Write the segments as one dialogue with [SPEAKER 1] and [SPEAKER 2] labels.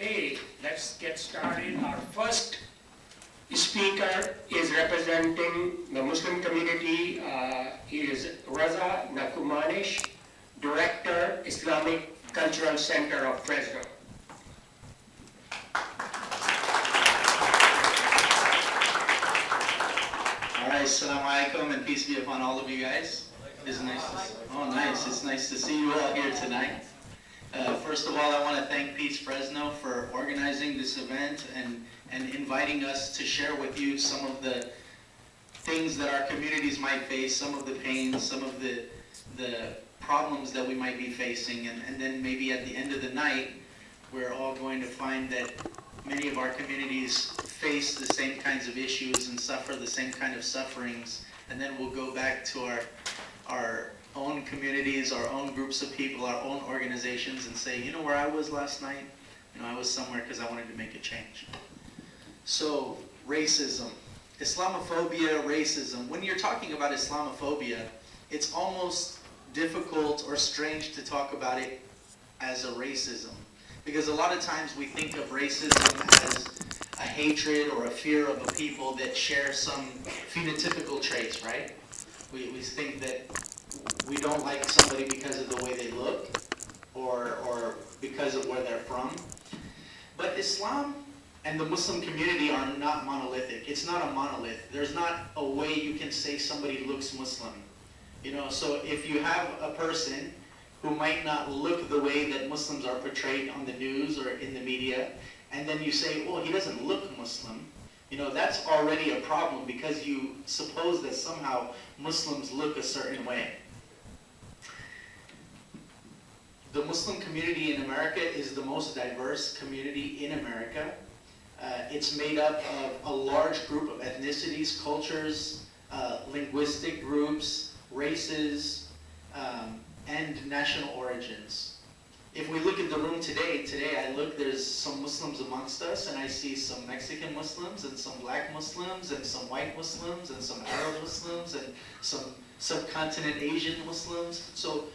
[SPEAKER 1] Okay, let's get started. Our first speaker is representing the Muslim community. He is Reza NeKumanesh, Director, Islamic Cultural Center of Fresno.
[SPEAKER 2] All right, assalamu alaikum and peace be upon all of you guys. It's nice nice. It's nice to see you all here tonight. First of all, I want to thank Peace Fresno for organizing this event and inviting us to share with you some of the things that our communities might face, some of the pains, some of the problems that we might be facing, and then maybe at the end of the night, we're all going to find that many of our communities face the same kinds of issues and suffer the same kind of sufferings, and then we'll go back to our own communities, our own groups of people, our own organizations, and say, you know where I was last night? You know, I was somewhere because I wanted to make a change. So, racism. Islamophobia, racism. When you're talking about Islamophobia, it's almost difficult or strange to talk about it as a racism. Because a lot of times we think of racism as a hatred or a fear of a people that share some phenotypical traits, right? We think that we don't like somebody because of the way they look or because of where they're from. But Islam and the Muslim community are not monolithic. It's not a monolith. There's not a way you can say somebody looks Muslim. You know, so if you have a person who might not look the way that Muslims are portrayed on the news or in the media, and then you say, well, he doesn't look Muslim, you know, that's already a problem because you suppose that somehow Muslims look a certain way. The Muslim community in America is the most diverse community in America. It's made up of a large group of ethnicities, cultures, linguistic groups, races, and national origins. If we look at the room today there's some Muslims amongst us, and I see some Mexican Muslims, and some black Muslims, and some white Muslims, and some Arab Muslims, and some subcontinent Asian Muslims. So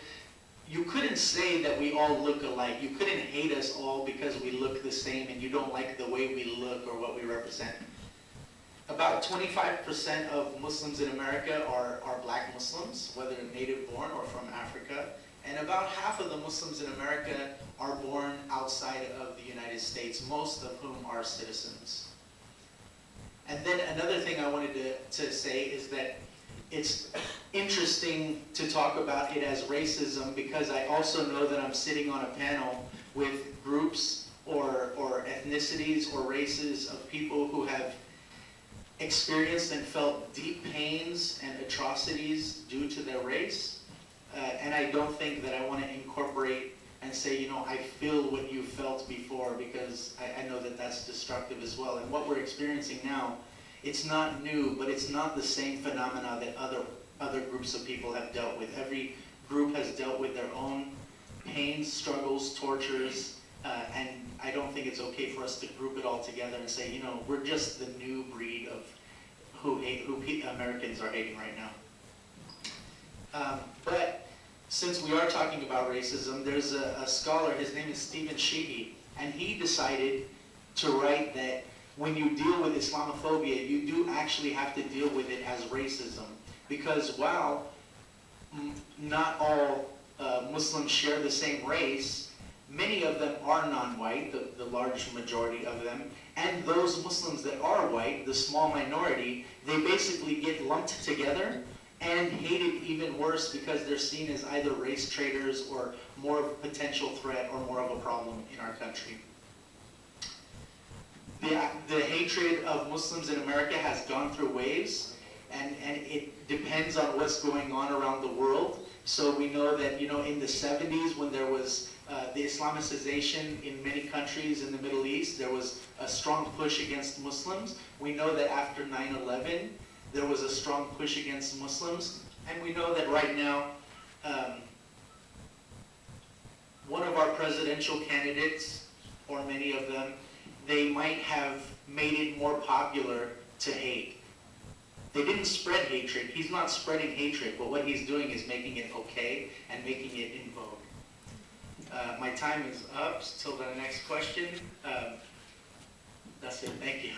[SPEAKER 2] you couldn't say that we all look alike. You couldn't hate us all because we look the same and you don't like the way we look or what we represent. About 25% of Muslims in America are black Muslims, whether native born or from Africa. And about half of the Muslims in America are born outside of the United States, most of whom are citizens. And then another thing I wanted to say is that it's interesting to talk about it as racism because I also know that I'm sitting on a panel with groups or ethnicities or races of people who have experienced and felt deep pains and atrocities due to their race. And I don't think that I want to incorporate and say, you know, I feel what you felt before because I know that that's destructive as well. And what we're experiencing now, it's not new, but it's not the same phenomena that other groups of people have dealt with. Every group has dealt with their own pains, struggles, tortures, and I don't think it's okay for us to group it all together and say, you know, we're just the new breed of who Americans are hating right now. But since we are talking about racism, there's a scholar, his name is Stephen Sheehy, and he decided to write that when you deal with Islamophobia, you do actually have to deal with it as racism. Because while not all Muslims share the same race, many of them are non-white, the large majority of them, and those Muslims that are white, the small minority, they basically get lumped together and hated even worse because they're seen as either race traitors or more of a potential threat or more of a problem in our country. The hatred of Muslims in America has gone through waves, and it depends on what's going on around the world. So we know that, you know, in the 70s when there was the Islamicization in many countries in the Middle East, there was a strong push against Muslims. We know that after 9/11, there was a strong push against Muslims. And we know that right now, one of our presidential candidates, or many of them, they might have made it more popular to hate. They didn't spread hatred. He's not spreading hatred, but what he's doing is making it okay and making it in vogue. My time is up. Till the next question. That's it. Thank you.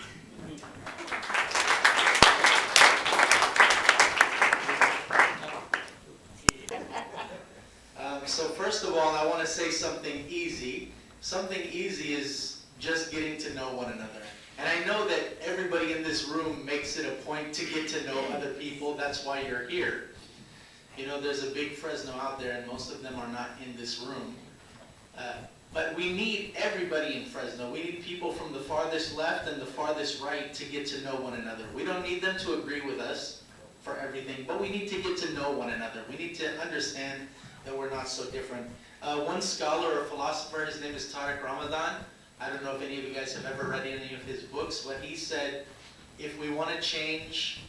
[SPEAKER 2] So first of all, I want to say something easy. Something easy is just getting to know one another. And I know that everybody in this room makes it a point to get to know other people. That's why you're here. You know, there's a big Fresno out there, and most of them are not in this room. But we need everybody in Fresno. We need people from the farthest left and the farthest right to get to know one another. We don't need them to agree with us for everything, but we need to get to know one another. We need to understand that we're not so different. One scholar or philosopher, his name is Tariq Ramadan. I don't know if any of you guys have ever read any of his books, but he said, if we want to change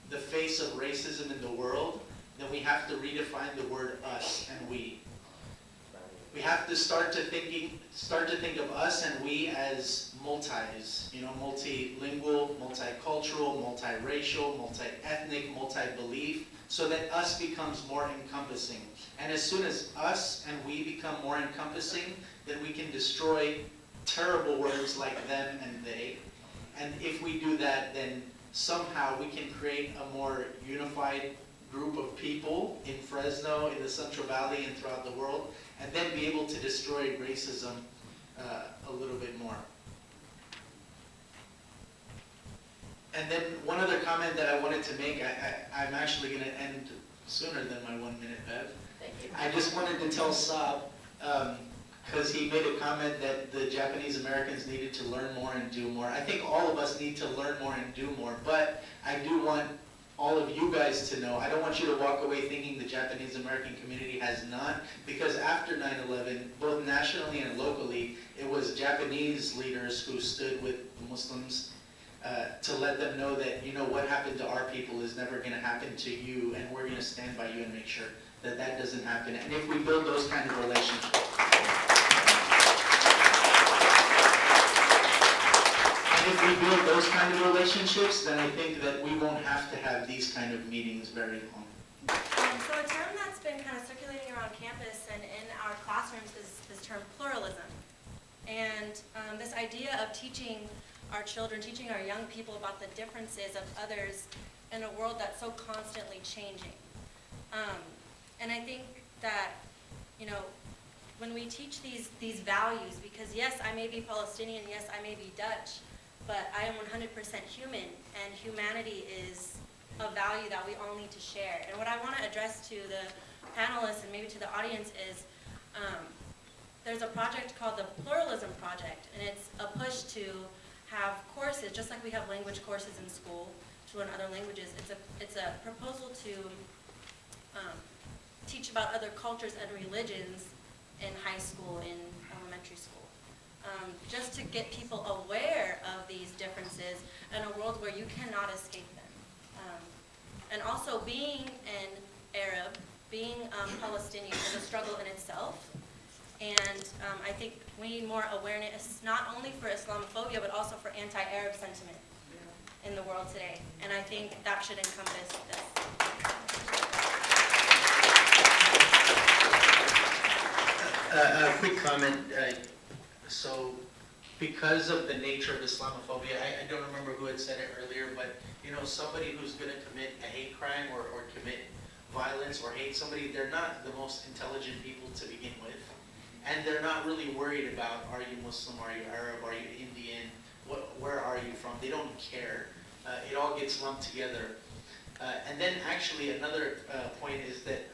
[SPEAKER 2] the face of racism in the world, then we have to redefine the word us and we. We have to start to think of us and we as multis, you know, multilingual, multicultural, multiracial, multi-ethnic, multi-belief, so that us becomes more encompassing. And as soon as us and we become more encompassing, then we can destroy terrible words like them and they. And if we do that, then somehow we can create a more unified group of people in Fresno, in the Central Valley, and throughout the world, and then be able to destroy racism a little bit more. And then one other comment that I wanted to make, I'm actually going to end sooner than my 1 minute, Bev.
[SPEAKER 3] Thank you.
[SPEAKER 2] I just wanted to tell Saab, because he made a comment that the Japanese Americans needed to learn more and do more. I think all of us need to learn more and do more, but I do want all of you guys to know, I don't want you to walk away thinking the Japanese American community has none, because after 9/11, both nationally and locally, it was Japanese leaders who stood with the Muslims to let them know that, you know, what happened to our people is never going to happen to you, and we're going to stand by you and make sure that that doesn't happen. And if we build those kind of relationships, then I think that we won't have to have these kind of meetings very long.
[SPEAKER 3] So a term that's been kind of circulating around campus and in our classrooms is this term pluralism. And this idea of teaching our children, teaching our young people about the differences of others in a world that's so constantly changing. And I think that, you know, when we teach these values, because yes, I may be Palestinian, yes, I may be Dutch, but I am 100% human, and humanity is a value that we all need to share. And what I want to address to the panelists and maybe to the audience is there's a project called the Pluralism Project, and it's a push to have courses, just like we have language courses in school to learn other languages. It's a proposal to teach about other cultures and religions in high school, in elementary school. Just to get people aware of these differences in a world where you cannot escape them. And also being an Arab, being Palestinian is a struggle in itself. And I think we need more awareness, not only for Islamophobia, but also for anti-Arab sentiment in the world today. And I think that should encompass this.
[SPEAKER 2] A quick comment. So, because of the nature of Islamophobia, I don't remember who had said it earlier, but you know, somebody who's going to commit a hate crime or commit violence or hate somebody, they're not the most intelligent people to begin with. And they're not really worried about, are you Muslim, are you Arab, are you Indian, where are you from? They don't care. It all gets lumped together. And then actually another point is that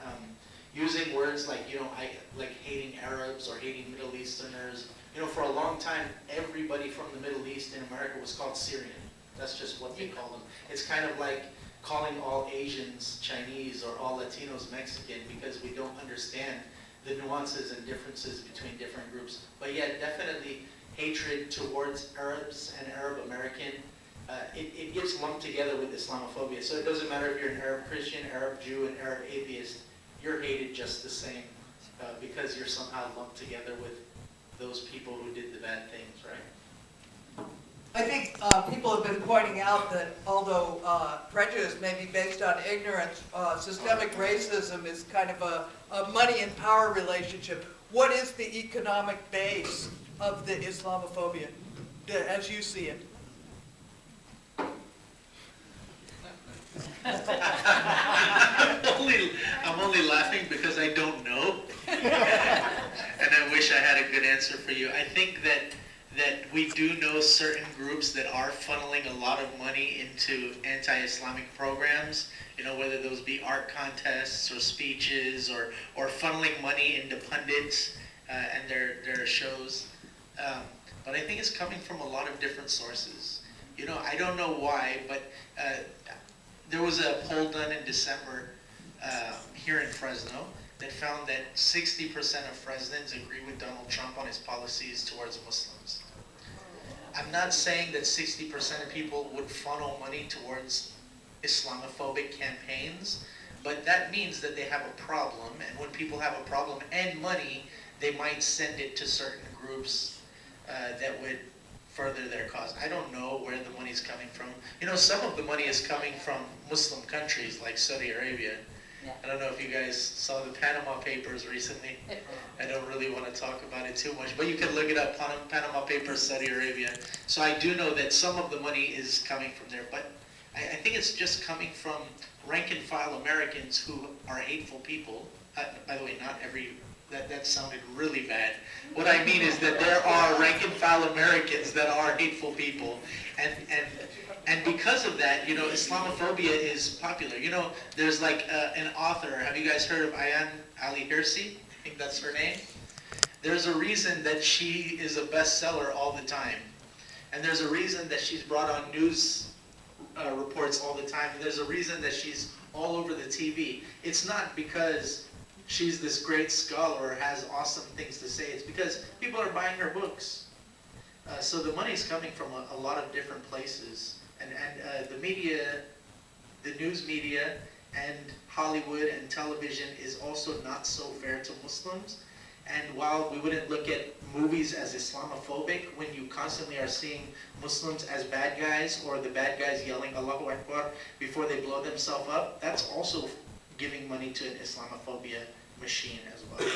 [SPEAKER 2] using words like, you know, like hating Arabs or hating Middle Easterners, you know, for a long time, everybody from the Middle East in America was called Syrian. That's just what they call them. It's kind of like calling all Asians Chinese or all Latinos Mexican, because we don't understand the nuances and differences between different groups. But yet, definitely hatred towards Arabs and Arab American, it gets lumped together with Islamophobia. So it doesn't matter if you're an Arab Christian, Arab Jew, and Arab atheist, you're hated just the same because you're somehow lumped together with those people who did the bad things, right?
[SPEAKER 4] I think people have been pointing out that although prejudice may be based on ignorance, systemic racism is kind of a money and power relationship. what is the economic base of the Islamophobia, as you see it?
[SPEAKER 2] I'm only laughing because I don't know. And I wish I had a good answer for you. I think that we do know certain groups that are funneling a lot of money into anti-Islamic programs, you know, whether those be art contests or speeches or funneling money into pundits and their shows. But I think it's coming from a lot of different sources. You know, I don't know why, but there was a poll done in December here in Fresno that found that 60% of Fresnans agree with Donald Trump on his policies towards Muslims. I'm not saying that 60% of people would funnel money towards Islamophobic campaigns, but that means that they have a problem, and when people have a problem and money, they might send it to certain groups that would further their cause. I don't know where the money's coming from. You know, some of the money is coming from Muslim countries like Saudi Arabia. I don't know if you guys saw the Panama Papers recently. I don't really want to talk about it too much, but you can look it up, Panama Papers, Saudi Arabia. So I do know that some of the money is coming from there, but I think it's just coming from rank and file Americans who are hateful people. By the way, not every, that sounded really bad. What I mean is that there are rank and file Americans that are hateful people, and because of that, you know, Islamophobia is popular. You know, there's like an author. Have you guys heard of Ayaan Ali Hirsi? I think that's her name. There's a reason that she is a bestseller all the time, and there's a reason that she's brought on news reports all the time. And there's a reason that she's all over the TV. It's not because she's this great scholar or has awesome things to say. It's because people are buying her books. So the money's coming from a lot of different places. And the media, the news media, and Hollywood and television is also not so fair to Muslims. And while we wouldn't look at movies as Islamophobic, when you constantly are seeing Muslims as bad guys, or the bad guys yelling Allahu Akbar before they blow themselves up, that's also giving money to an Islamophobia machine as well.